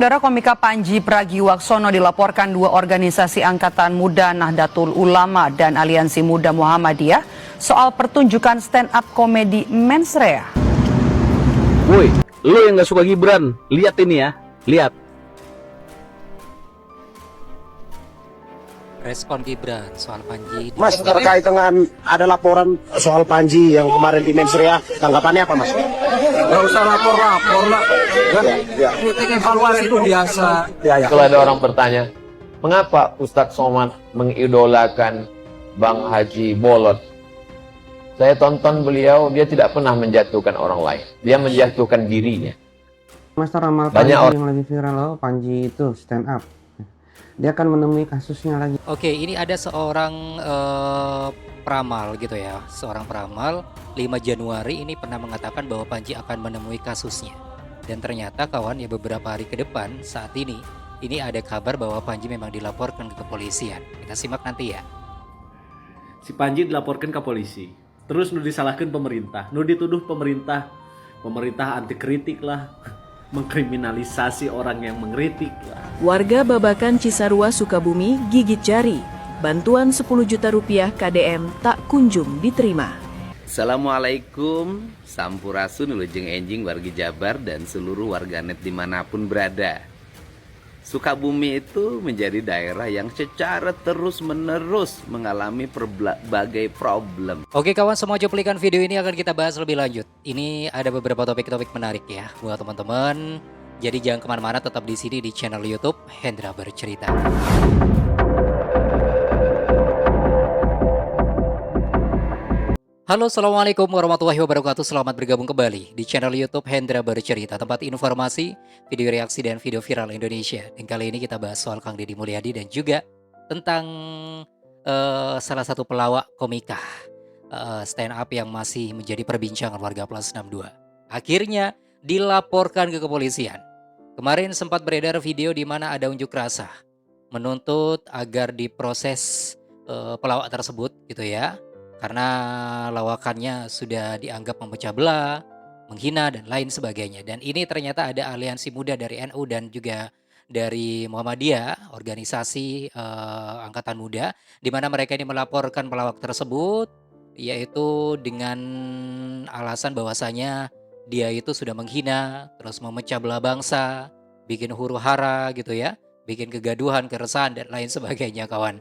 Saudara komika Panji Pragiwaksono dilaporkan dua organisasi Angkatan Muda Nahdlatul Ulama dan Aliansi Muda Muhammadiyah soal pertunjukan stand-up komedi mensrea. Woi, lo yang gak suka Gibran, lihat ini ya, lihat. Respon Gibran soal Panji. Mas, terkait dengan ada laporan soal Panji yang kemarin di Mensrea, tanggapannya apa Mas? Gak usah lapor-lapor lah. Kritik evaluasi itu biasa. Kalau ada orang bertanya, mengapa Ustadz Somad mengidolakan Bang Haji Bolot? Saya tonton beliau, dia tidak pernah menjatuhkan orang lain. Dia menjatuhkan dirinya. Mas ramal Banyak Panji yang lagi viral loh, Panji itu stand up. Dia akan menemui kasusnya lagi. Oke, ini ada seorang peramal gitu ya. Seorang peramal 5 Januari ini pernah mengatakan bahwa Panji akan menemui kasusnya. Dan ternyata kawan ya beberapa hari ke depan saat ini ada kabar bahwa Panji memang dilaporkan ke kepolisian. Kita simak nanti ya. Si Panji dilaporkan ke polisi. Terus nu disalahkan pemerintah. Nu dituduh pemerintah anti kritik lah. Mengkriminalisasi orang yang mengkritik lah. Warga Babakan Cisarua Sukabumi gigit jari. Bantuan 10 juta rupiah KDM tak kunjung diterima. Assalamualaikum, sampurasun wilujeng enjing wargi Jabar dan seluruh warganet dimanapun berada. Sukabumi itu menjadi daerah yang secara terus-menerus mengalami berbagai problem. Oke kawan, semua cuplikan video ini akan kita bahas lebih lanjut. Ini ada beberapa topik-topik menarik ya buat teman-teman. Jadi jangan kemana-mana, tetap di sini di channel YouTube Hendra Bercerita. Halo, assalamualaikum warahmatullahi wabarakatuh. Selamat bergabung kembali di channel YouTube Hendra Bercerita, tempat informasi, video reaksi dan video viral Indonesia. Dan kali ini kita bahas soal Kang Deddy Mulyadi dan juga tentang salah satu pelawak komika stand up yang masih menjadi perbincangan warga plus 62. Akhirnya dilaporkan ke kepolisian. Kemarin sempat beredar video di mana ada unjuk rasa menuntut agar diproses pelawak tersebut gitu ya. Karena lawakannya sudah dianggap memecah belah, menghina dan lain sebagainya. Dan ini ternyata ada aliansi muda dari NU dan juga dari Muhammadiyah, organisasi Angkatan Muda, di mana mereka ini melaporkan pelawak tersebut, yaitu dengan alasan bahwasanya dia itu sudah menghina, terus memecah belah bangsa, bikin huru-hara gitu ya, bikin kegaduhan, keresahan dan lain sebagainya kawan.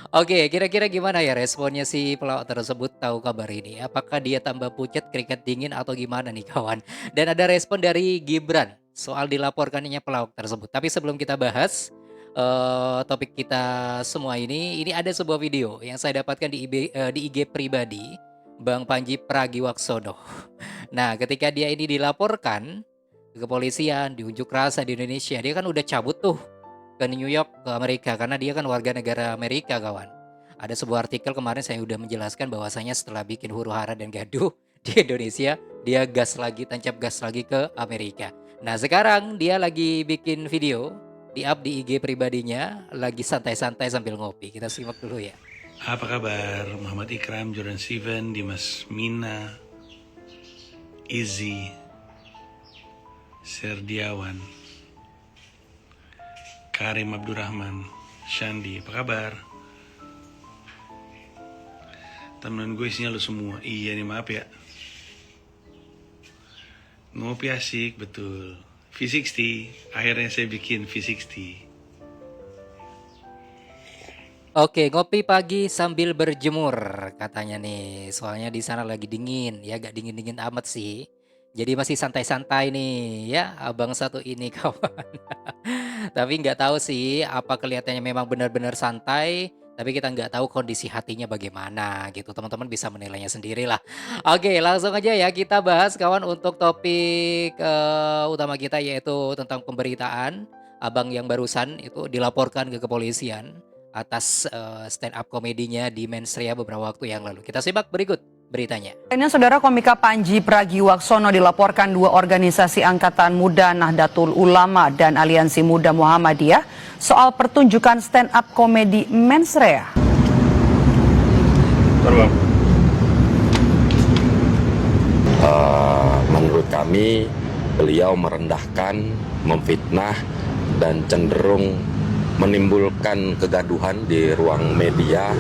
Oke, kira-kira gimana ya responnya si pelawak tersebut tahu kabar ini? Apakah dia tambah pucat, keringat dingin atau gimana nih kawan? Dan ada respon dari Gibran soal dilaporkannya pelawak tersebut. Tapi sebelum kita bahas topik kita semua ini ada sebuah video yang saya dapatkan di IG pribadi Bang Panji Pragiwaksono. Nah, ketika dia ini dilaporkan ke kepolisian, diunjuk rasa di Indonesia, dia kan udah cabut tuh ke New York, ke Amerika, karena dia kan warga negara Amerika kawan. Ada sebuah artikel kemarin saya udah menjelaskan bahwasanya setelah bikin huru-hara dan gaduh di Indonesia, dia tancap gas lagi ke Amerika. Nah sekarang dia lagi bikin video, di-up di IG pribadinya, lagi santai-santai sambil ngopi. Kita simak dulu ya. Apa kabar? Muhammad Ikram, Jordan Steven, Dimas Mina, Izzy, Serdiawan, Karim Abdurrahman, Shandi, apa kabar? Temen gue isinya lo semua. Iya nih, maaf ya. Ngopi asik, betul. V60, akhirnya saya bikin V60. Oke, ngopi pagi sambil berjemur katanya nih. Soalnya di sana lagi dingin, ya gak dingin-dingin amat sih. Jadi masih santai-santai nih ya abang satu ini kawan. Tapi nggak tahu sih apa kelihatannya memang benar-benar santai. Tapi kita nggak tahu kondisi hatinya bagaimana gitu. Teman-teman bisa menilainya sendiri lah. Oke, langsung aja ya kita bahas kawan untuk topik utama kita, yaitu tentang pemberitaan abang yang barusan itu dilaporkan ke kepolisian atas stand up komedinya di Mensrea beberapa waktu yang lalu. Kita simak berikut beritanya. Lainnya, saudara komika Panji Pragiwaksono dilaporkan dua organisasi Angkatan Muda Nahdlatul Ulama dan Aliansi Muda Muhammadiyah soal pertunjukan stand up komedi mensrea. Menurut kami beliau merendahkan, memfitnah dan cenderung menimbulkan kegaduhan di ruang media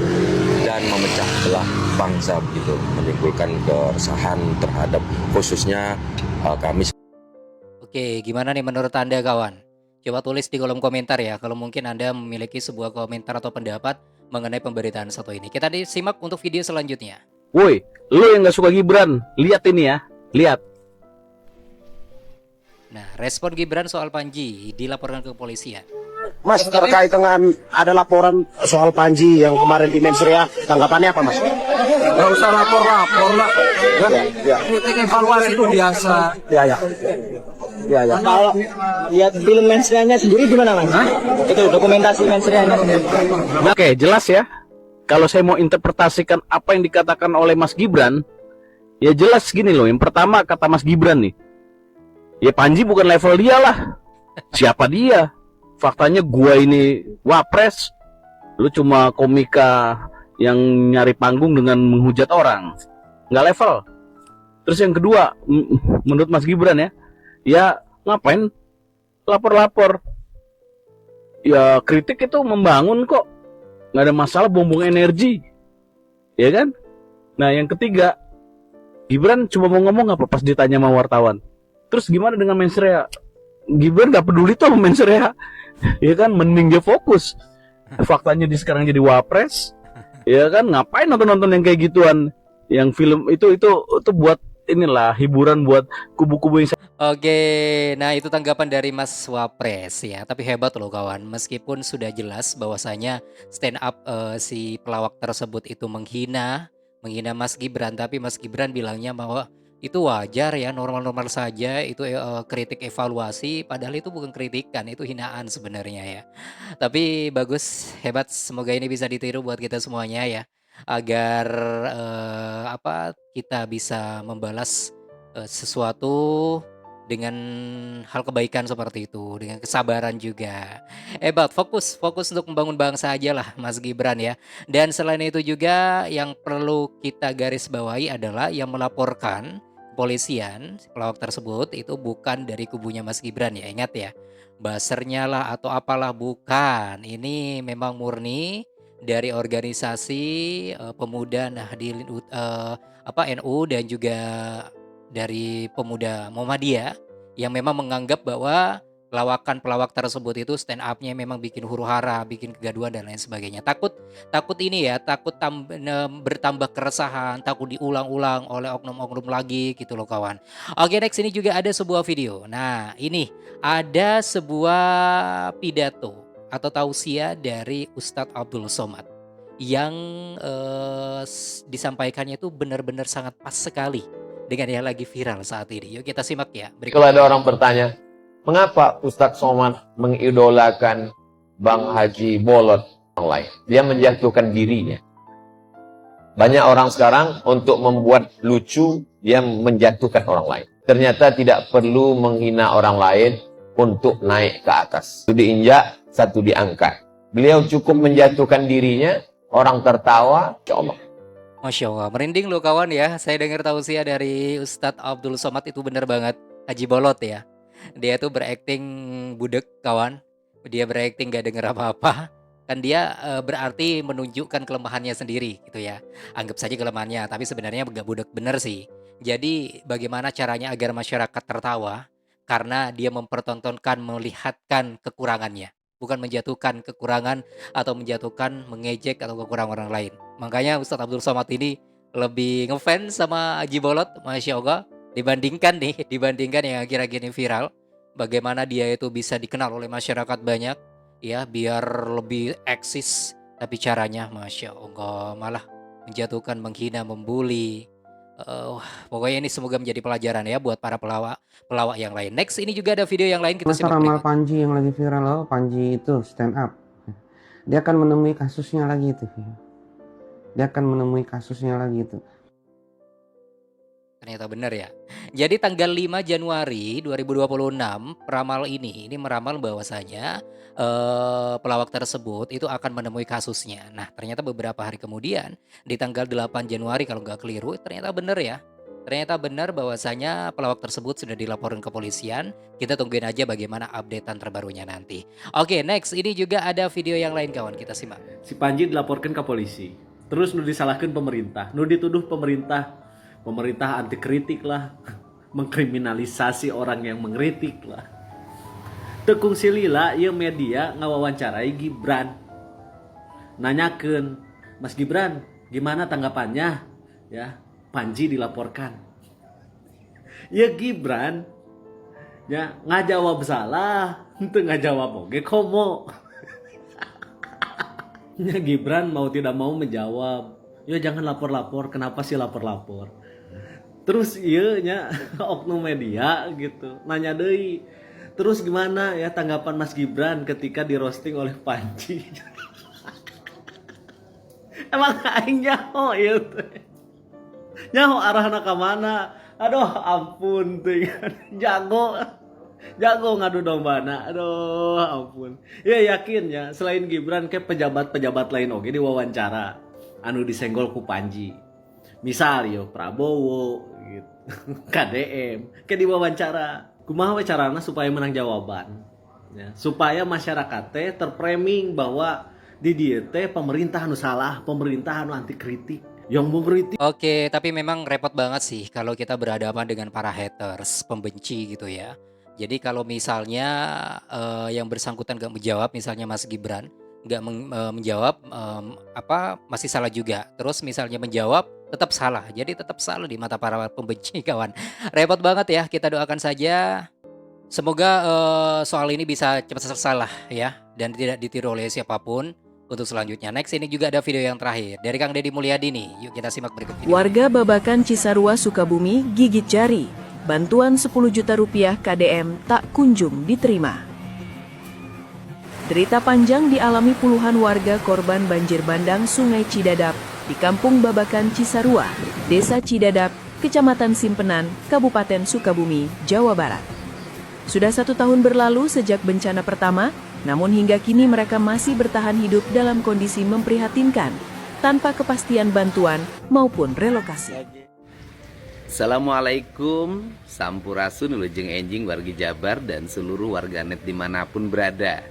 dan memecah belah bangsa begitu, menimbulkan keresahan terhadap khususnya kami. Oke, gimana nih menurut Anda kawan? Coba tulis di kolom komentar ya kalau mungkin Anda memiliki sebuah komentar atau pendapat mengenai pemberitaan satu ini. Kita disimak untuk video selanjutnya. Woi, lu yang nggak suka Gibran, lihat ini ya, lihat. Nah, respon Gibran soal Panji dilaporkan ke kepolisian. Mas, terkait dengan ada laporan soal Panji yang kemarin di Mensrea, tanggapannya apa Mas? Nggak usah lapor-lapor lah. Kan? Kritik evaluasi itu biasa. Ya. Kalau lihat film Mensreanya sendiri gimana Mas? Itu dokumentasi Mensreanya. Oke, jelas ya. Kalau saya mau interpretasikan apa yang dikatakan oleh Mas Gibran, ya jelas gini loh. Yang pertama kata Mas Gibran nih, ya Panji bukan level dia lah. Siapa dia? Faktanya gua ini wapres, lu cuma komika yang nyari panggung dengan menghujat orang, nggak level. Terus yang kedua, menurut Mas Gibran ya ngapain lapor-lapor? Ya kritik itu membangun kok, nggak ada masalah, buang-buang energi, ya kan? Nah yang ketiga, Gibran cuma mau ngomong apa pas ditanya sama wartawan. Terus gimana dengan Mensrea? Gibran nggak peduli tuh sama Mensrea. Ya kan, mending dia fokus. Faktanya dia sekarang jadi wapres. Ya kan, ngapain nonton-nonton yang kayak gituan? Yang film itu buat inilah hiburan buat kubu-kubu yang. Oke, nah itu tanggapan dari Mas Wapres ya. Tapi hebat loh kawan, meskipun sudah jelas bahwasanya stand up si pelawak tersebut itu menghina Mas Gibran, tapi Mas Gibran bilangnya bahwa itu wajar ya, normal-normal saja, itu kritik evaluasi, padahal itu bukan kritikan, itu hinaan sebenarnya ya. Tapi bagus, hebat, semoga ini bisa ditiru buat kita semuanya ya, agar kita bisa membalas sesuatu dengan hal kebaikan seperti itu, dengan kesabaran juga. Hebat, fokus untuk membangun bangsa aja lah Mas Gibran ya. Dan selain itu juga yang perlu kita garis bawahi adalah yang melaporkan kepolisian pelawak tersebut itu bukan dari kubunya Mas Gibran ya, ingat ya. Basernya lah atau apalah, bukan. Ini memang murni dari organisasi pemuda Nahdlatul NU dan juga dari pemuda Muhammadiyah yang memang menganggap bahwa pelawak tersebut itu stand up-nya memang bikin huru-hara, bikin kegaduhan dan lain sebagainya. Takut ini ya, bertambah keresahan, takut diulang-ulang oleh oknum-oknum lagi gitu loh kawan. Oke, next ini juga ada sebuah video. Nah, ini ada sebuah pidato atau tausiah dari Ustadz Abdul Somad yang disampaikannya itu benar-benar sangat pas sekali dengan yang lagi viral saat ini. Yuk kita simak ya. Kalau ada orang bertanya, mengapa Ustadz Somad mengidolakan Bang Haji Bolot orang lain? Dia menjatuhkan dirinya. Banyak orang sekarang untuk membuat lucu, dia menjatuhkan orang lain. Ternyata tidak perlu menghina orang lain untuk naik ke atas. Satu diinjak, satu diangkat. Beliau cukup menjatuhkan dirinya, orang tertawa, ya Allah. Masya Allah, merinding loh kawan ya. Saya dengar tausiah dari Ustadz Abdul Somad itu bener banget. Haji Bolot ya. Dia tuh berakting budek kawan. Dia berakting gak denger apa-apa. Kan dia berarti menunjukkan kelemahannya sendiri gitu ya. Anggap saja kelemahannya, tapi sebenarnya gak budek bener sih. Jadi bagaimana caranya agar masyarakat tertawa? Karena dia mempertontonkan, melihatkan kekurangannya. Bukan menjatuhkan kekurangan atau menjatuhkan, mengejek atau kekurangan orang lain. Makanya Ustadz Abdul Somad ini lebih ngefans sama Haji Bolot, Masya Allah. Dibandingkan yang akhir-akhir ini viral, bagaimana dia itu bisa dikenal oleh masyarakat banyak, ya biar lebih eksis, tapi caranya Masya Allah malah menjatuhkan, menghina, membuli. Pokoknya ini semoga menjadi pelajaran ya buat para pelawak yang lain. Next ini juga ada video yang lain kita simak Ramal berikut. Panji yang lagi viral, Panji itu stand up. Dia akan menemui kasusnya lagi itu. Dia akan menemui kasusnya lagi itu. Ternyata benar ya. Jadi tanggal 5 Januari 2026 peramal ini meramal bahwasanya pelawak tersebut itu akan menemui kasusnya. Nah ternyata beberapa hari kemudian di tanggal 8 Januari kalau nggak keliru ternyata benar ya. Ternyata benar bahwasanya pelawak tersebut sudah dilaporkan ke polisian. Kita tungguin aja bagaimana updatean terbarunya nanti. Oke, next ini juga ada video yang lain kawan, kita simak. Si Panji dilaporkan ke polisi. Terus nu disalahkan pemerintah, nu dituduh pemerintah anti kritik lah, mengkriminalisasi orang yang mengkritik lah. Tekung silila ieu media ngawawancarai Gibran. Nanyakeun, Mas Gibran, gimana tanggapannya? Ya, Panji dilaporkan. Ya Gibran, ya ngajawab salah, henteu ngajawab oge komo. Ya Gibran mau tidak mau menjawab, ya jangan lapor-lapor, kenapa sih lapor-lapor? Terus iya nya oknum media gitu, nanya deui. Terus gimana ya tanggapan Mas Gibran ketika di roasting oleh Panji? Emang aing nyaho ieu teh. Nyaho arahna ka mana? Aduh ampun teh. Jago ngadu dombana. Aduh ampun. Ya yakin ya selain Gibran ke pejabat-pejabat lain oge diwawancara anu disenggol ku Panji. Misal yo Prabowo gitu. KDM ke diwawancara. Kumaha we carana supaya menang jawaban? Ya, supaya masyarakat teh terframing bahwa di dieu teh pemerintah anu salah, pemerintah anu anti kritik. Yang mengkritik. Oke, tapi memang repot banget sih kalau kita berhadapan dengan para haters, pembenci gitu ya. Jadi kalau misalnya yang bersangkutan gak menjawab, misalnya Mas Gibran gak menjawab, masih salah juga. Terus misalnya menjawab, tetap salah. Jadi tetap salah di mata para pembenci kawan. Repot banget ya, kita doakan saja. Semoga soal ini bisa cepat selesai lah ya. Dan tidak ditiru oleh siapapun. Untuk selanjutnya, next ini juga ada video yang terakhir dari Kang Deddy Mulyadi nih. Yuk kita simak berikut video. Warga Babakan Cisarua Sukabumi gigit jari. Bantuan 10 juta rupiah KDM tak kunjung diterima. Derita panjang dialami puluhan warga korban banjir bandang Sungai Cidadap di Kampung Babakan Cisarua, Desa Cidadap, Kecamatan Simpenan, Kabupaten Sukabumi, Jawa Barat. Sudah 1 tahun berlalu sejak bencana pertama, namun hingga kini mereka masih bertahan hidup dalam kondisi memprihatinkan, tanpa kepastian bantuan maupun relokasi. Assalamualaikum, Sampurasun, Wilujeng Enjing, wargi Jabar, dan seluruh warganet dimanapun berada.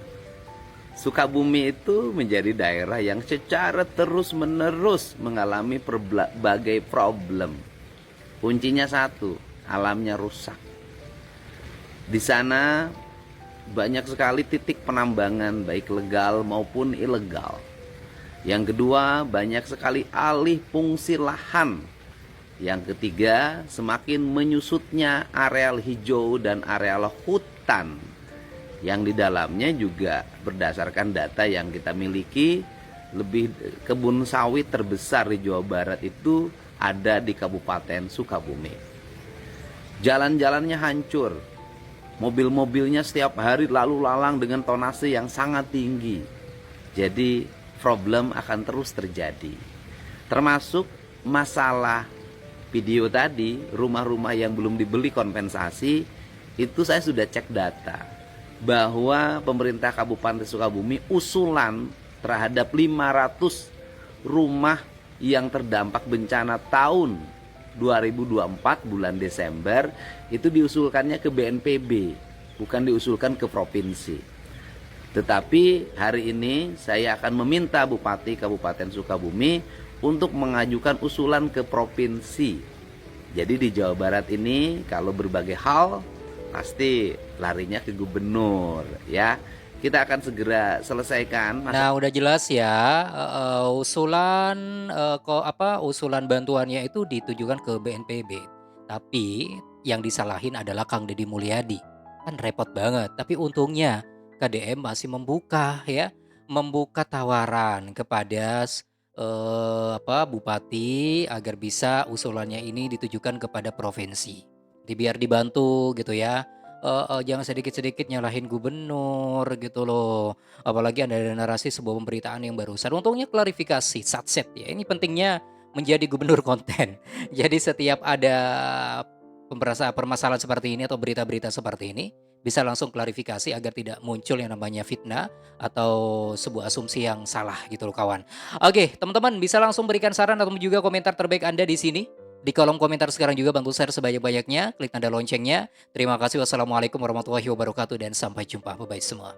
Sukabumi itu menjadi daerah yang secara terus-menerus mengalami berbagai problem. Kuncinya satu, alamnya rusak. Di sana banyak sekali titik penambangan baik legal maupun ilegal. Yang kedua, banyak sekali alih fungsi lahan. Yang ketiga, semakin menyusutnya areal hijau dan areal hutan. Yang di dalamnya juga berdasarkan data yang kita miliki, lebih kebun sawit terbesar di Jawa Barat itu ada di Kabupaten Sukabumi. Jalan-jalannya hancur. Mobil-mobilnya setiap hari lalu lalang dengan tonase yang sangat tinggi. Jadi problem akan terus terjadi. Termasuk masalah video tadi, rumah-rumah yang belum dibeli kompensasi, itu saya sudah cek data. Bahwa pemerintah Kabupaten Sukabumi usulan terhadap 500 rumah yang terdampak bencana tahun 2024 bulan Desember itu diusulkannya ke BNPB, bukan diusulkan ke provinsi. Tetapi hari ini saya akan meminta Bupati Kabupaten Sukabumi untuk mengajukan usulan ke provinsi. Jadi di Jawa Barat ini kalau berbagai hal pasti larinya ke gubernur ya. Kita akan segera selesaikan. Nah, udah jelas ya, usulan usulan bantuannya itu ditujukan ke BNPB. Tapi yang disalahin adalah Kang Deddy Mulyadi. Kan repot banget. Tapi untungnya KDM masih membuka ya, membuka tawaran kepada bupati agar bisa usulannya ini ditujukan kepada provinsi. Biar dibantu gitu ya. Jangan sedikit-sedikit nyalahin gubernur gitu loh. Apalagi ada narasi sebuah pemberitaan yang barusan. Untungnya klarifikasi, satset ya. Ini pentingnya menjadi gubernur konten. Jadi setiap ada permasalahan seperti ini atau berita-berita seperti ini, bisa langsung klarifikasi agar tidak muncul yang namanya fitnah atau sebuah asumsi yang salah gitu loh kawan. Oke, teman-teman bisa langsung berikan saran atau juga komentar terbaik Anda di sini di kolom komentar sekarang juga, bantu share sebanyak-banyaknya, klik tanda loncengnya. Terima kasih. Wassalamualaikum warahmatullahi wabarakatuh dan sampai jumpa. Bye-bye semua.